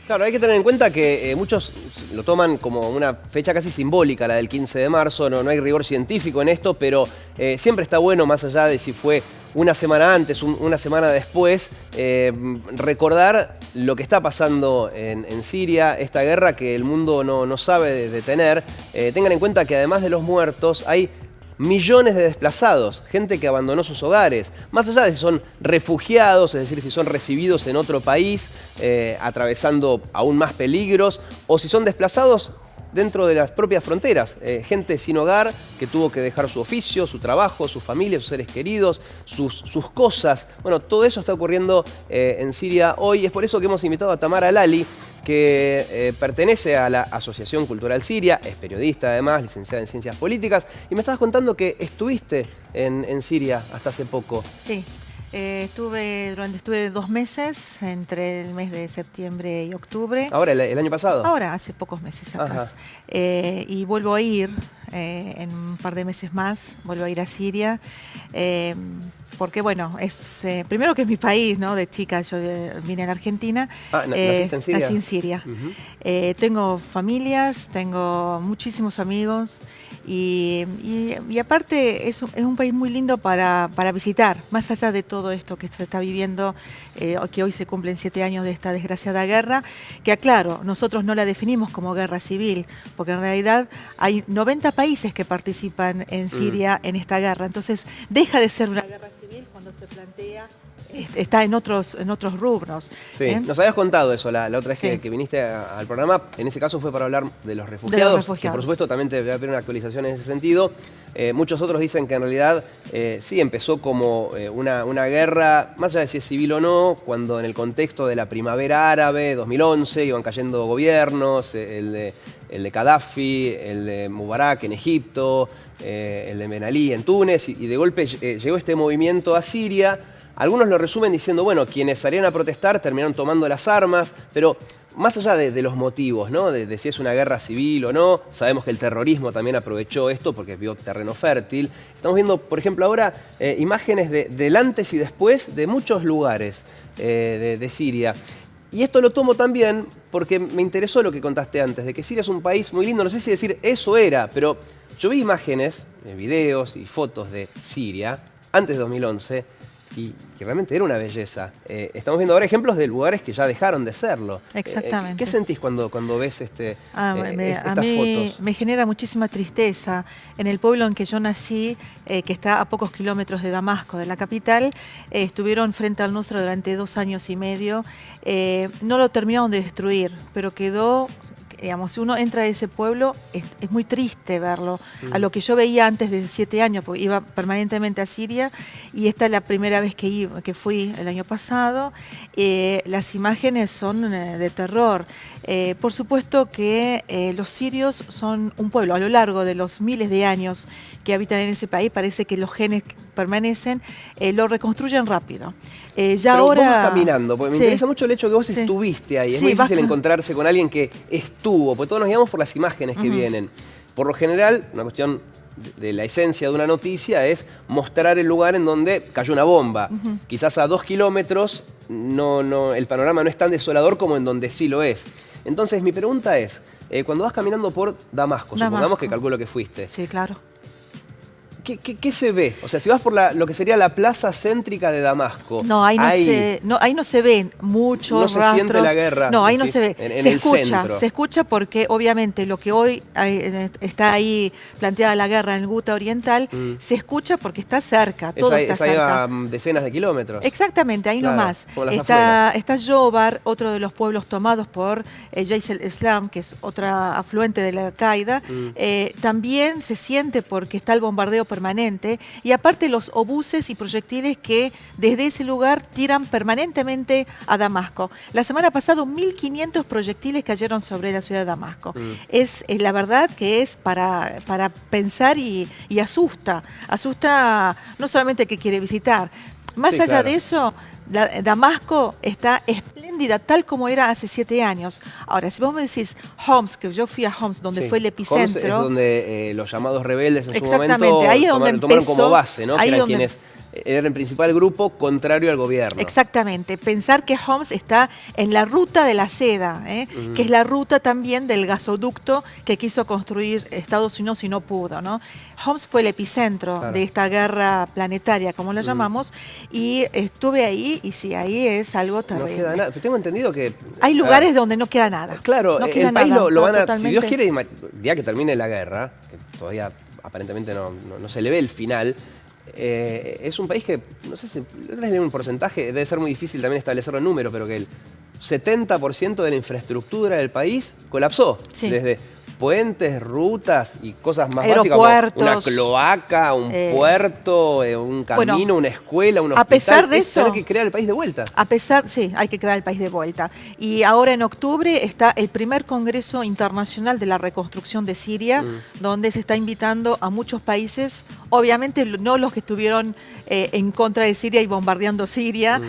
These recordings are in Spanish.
Claro, hay que tener en cuenta que muchos lo toman como una fecha casi simbólica, la del 15 de marzo, no hay rigor científico en esto, pero siempre está bueno, más allá de si fue una semana antes, una semana después, recordar lo que está pasando en Siria, esta guerra que el mundo no sabe detener. Tengan en cuenta que además de los muertos hay millones de desplazados, gente que abandonó sus hogares, más allá de si son refugiados, es decir, si son recibidos en otro país, atravesando aún más peligros, o si son desplazados dentro de las propias fronteras, gente sin hogar que tuvo que dejar su oficio, su trabajo, su familia, sus seres queridos, sus cosas. Bueno, todo eso está ocurriendo en Siria hoy. Es por eso que hemos invitado a Tamara Lali, que pertenece a la Asociación Cultural Siria, es periodista además, licenciada en Ciencias Políticas, y me estabas contando que estuviste en Siria hasta hace poco. Sí, estuve 2 meses, entre el mes de septiembre y octubre. ¿Ahora, el año pasado? Ahora, hace pocos meses atrás. Y vuelvo a ir, en un par de meses más, vuelvo a ir a Siria. Porque bueno, es primero que es mi país, ¿no? De chica yo vine a la Argentina. ¿Naciste en Siria? Nací en Siria. Tengo familias, tengo muchísimos amigos y aparte es un país muy lindo para visitar, más allá de todo esto que se está viviendo, que hoy se cumplen 7 años de esta desgraciada guerra, que aclaro, nosotros no la definimos como guerra civil, porque en realidad hay 90 países que participan en Siria en esta guerra, entonces deja de ser una guerra civil cuando se plantea, está en otros rubros. Sí, nos habías contado eso la otra vez que viniste al programa. En ese caso fue para hablar de los refugiados, que por supuesto también te voy a pedir una actualización en ese sentido. Muchos otros dicen que en realidad sí empezó como una guerra, más allá de si es civil o no, cuando en el contexto de la primavera árabe, 2011, iban cayendo gobiernos, el de Gaddafi, el de Mubarak en Egipto, el de Ben Ali en Túnez, y de golpe llegó este movimiento a Siria. Algunos lo resumen diciendo, bueno, quienes salían a protestar terminaron tomando las armas, pero más allá de los motivos, ¿no? De si es una guerra civil o no, sabemos que el terrorismo también aprovechó esto porque vio terreno fértil. Estamos viendo, por ejemplo, ahora imágenes del antes y después de muchos lugares de Siria. Y esto lo tomo también porque me interesó lo que contaste antes, de que Siria es un país muy lindo, no sé si decir eso era, pero yo vi imágenes, videos y fotos de Siria antes de 2011, y realmente era una belleza. Estamos viendo ahora ejemplos de lugares que ya dejaron de serlo. Exactamente. ¿Qué sentís cuando ves estas a mí fotos? Me genera muchísima tristeza. En el pueblo en que yo nací, que está a pocos kilómetros de Damasco, de la capital, estuvieron frente al Nusra durante 2 años y medio. No lo terminaron de destruir, pero quedó... Digamos, si uno entra a ese pueblo, es muy triste verlo. A lo que yo veía antes de 7 años, porque iba permanentemente a Siria, y esta es la primera vez que fui el año pasado. Las imágenes son de terror. Por supuesto que los sirios son un pueblo, a lo largo de los miles de años que habitan en ese país, parece que los genes que permanecen, lo reconstruyen rápido. Pero ahora vos vas caminando, porque me interesa mucho el hecho de que vos estuviste ahí. Es muy difícil encontrarse con alguien que estuvo, porque todos nos guiamos por las imágenes que vienen. Por lo general, una cuestión de la esencia de una noticia es mostrar el lugar en donde cayó una bomba. Quizás a 2 kilómetros el panorama no es tan desolador como en donde sí lo es. Entonces mi pregunta es, cuando vas caminando por Damasco, supongamos que calculo que fuiste. Sí, claro. ¿Qué se ve? O sea, si vas por lo que sería la plaza céntrica de Damasco. No, ahí no se ven muchos rastros. No se siente la guerra. No, ahí no se ve. En el centro. Se escucha porque obviamente lo que hoy está ahí planteada la guerra en el Ghouta Oriental, se escucha porque está cerca, todo está cerca. A decenas de kilómetros. Exactamente, ahí nomás. Está Jobar, otro de los pueblos tomados por Jaish al-Islam, que es otra afluente de la Al-Qaeda. También se siente porque está el bombardeo permanente, y aparte los obuses y proyectiles que desde ese lugar tiran permanentemente a Damasco. La semana pasada 1.500 proyectiles cayeron sobre la ciudad de Damasco. Es la verdad que es para pensar y asusta no solamente el que quiere visitar. Más allá de eso, Damasco está espléndida, tal como era hace 7 años. Ahora, si vos me decís Homs, que yo fui a Homs, donde fue el epicentro. Homs es donde los llamados rebeldes en su exactamente, momento ahí es donde tomaron como base, ¿no? Que eran quienes era el principal grupo contrario al gobierno. Exactamente. Pensar que Homs está en la ruta de la seda, que es la ruta también del gasoducto que quiso construir Estados Unidos y no pudo, ¿no? Homs fue el epicentro de esta guerra planetaria, como la llamamos, y estuve ahí, y sí, ahí es algo terrible. No queda nada. Pero tengo entendido que... Hay lugares donde no queda nada. Claro, no queda el país nada, lo van a... totalmente. Si Dios quiere, el día que termine la guerra, que todavía aparentemente no se le ve el final, es un país que, no sé si leí un porcentaje, debe ser muy difícil también establecerlo en número, pero que el 70% de la infraestructura del país colapsó. Sí. Desde puentes, rutas y cosas más básicas como una cloaca, un puerto, un camino, una escuela, un hospital. A pesar de eso, hay que crear el país de vuelta. Sí, hay que crear el país de vuelta. Y ahora en octubre está el primer Congreso Internacional de la Reconstrucción de Siria, donde se está invitando a muchos países, obviamente no los que estuvieron en contra de Siria y bombardeando Siria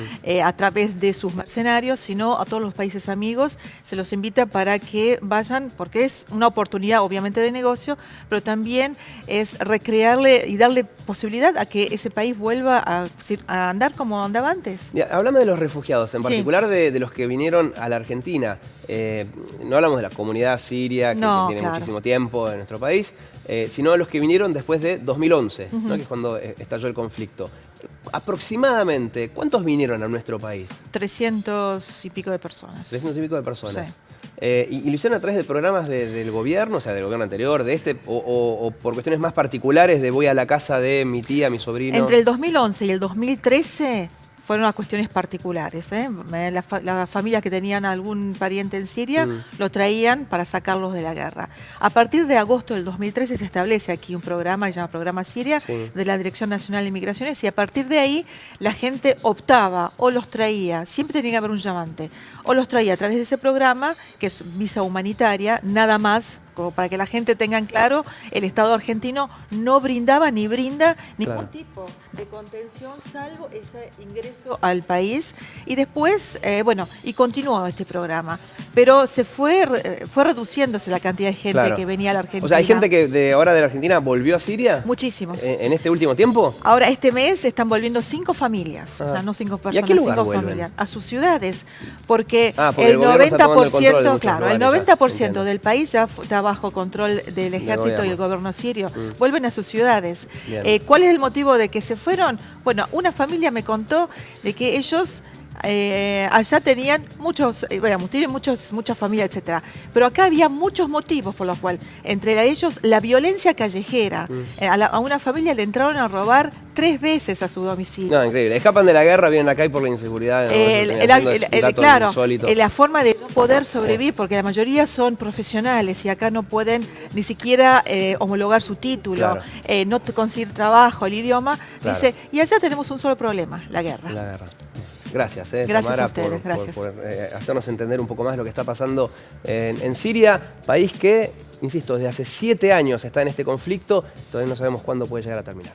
a través de sus mercenarios, sino a todos los países amigos. Se los invita para que vayan, porque es una oportunidad obviamente de negocio, pero también es recrearle y darle posibilidad a que ese país vuelva a andar como andaba antes. Hablando de los refugiados, en particular de los que vinieron a la Argentina, no hablamos de la comunidad siria, que tiene muchísimo tiempo en nuestro país, sino de los que vinieron después de 2011, ¿no? Que es cuando estalló el conflicto. Aproximadamente, ¿cuántos vinieron a nuestro país? 300 y pico de personas. 300 y pico de personas. Sí. ¿Y lo hicieron a través de programas del gobierno, o sea, del gobierno anterior, de este, o por cuestiones más particulares de voy a la casa de mi tía, mi sobrino? Entre el 2011 y el 2013 fueron a cuestiones particulares. Las familias que tenían algún pariente en Siria lo traían para sacarlos de la guerra. A partir de agosto del 2013 se establece aquí un programa, que se llama Programa Siria, de la Dirección Nacional de Migraciones, y a partir de ahí la gente optaba o los traía, siempre tenía que haber un llamante, o los traía a través de ese programa, que es visa humanitaria, nada más. Como para que la gente tenga en claro, el Estado argentino no brindaba ni brinda ningún tipo de contención salvo ese ingreso al país. Y después, y continuó este programa. Pero se fue reduciéndose la cantidad de gente que venía a la Argentina. O sea, ¿hay gente que ahora de la Argentina volvió a Siria? Muchísimos. ¿En este último tiempo? Ahora, este mes están volviendo 5 familias. O sea, no 5 personas, ¿Y a qué lugar 5 vuelven? familias. A sus ciudades. Porque el 90%, claro, el 90% del país ya está bajo control del ejército y el gobierno sirio. Vuelven a sus ciudades. ¿Cuál es el motivo de que se fueron? Bueno, una familia me contó de que ellos allá tenían tienen muchas familias, etcétera. Pero acá había muchos motivos por los cuales, entre ellos, la violencia callejera. A una familia le entraron a robar 3 veces a su domicilio. No, increíble. Escapan de la guerra, vienen acá y por la inseguridad. Claro, la forma de no poder sobrevivir, porque la mayoría son profesionales y acá no pueden ni siquiera homologar su título, no conseguir trabajo, el idioma. Dice, y allá tenemos un solo problema, la guerra. Gracias, gracias Tamara, a ustedes, por hacernos entender un poco más lo que está pasando en Siria, país que, insisto, desde hace 7 años está en este conflicto, todavía no sabemos cuándo puede llegar a terminar.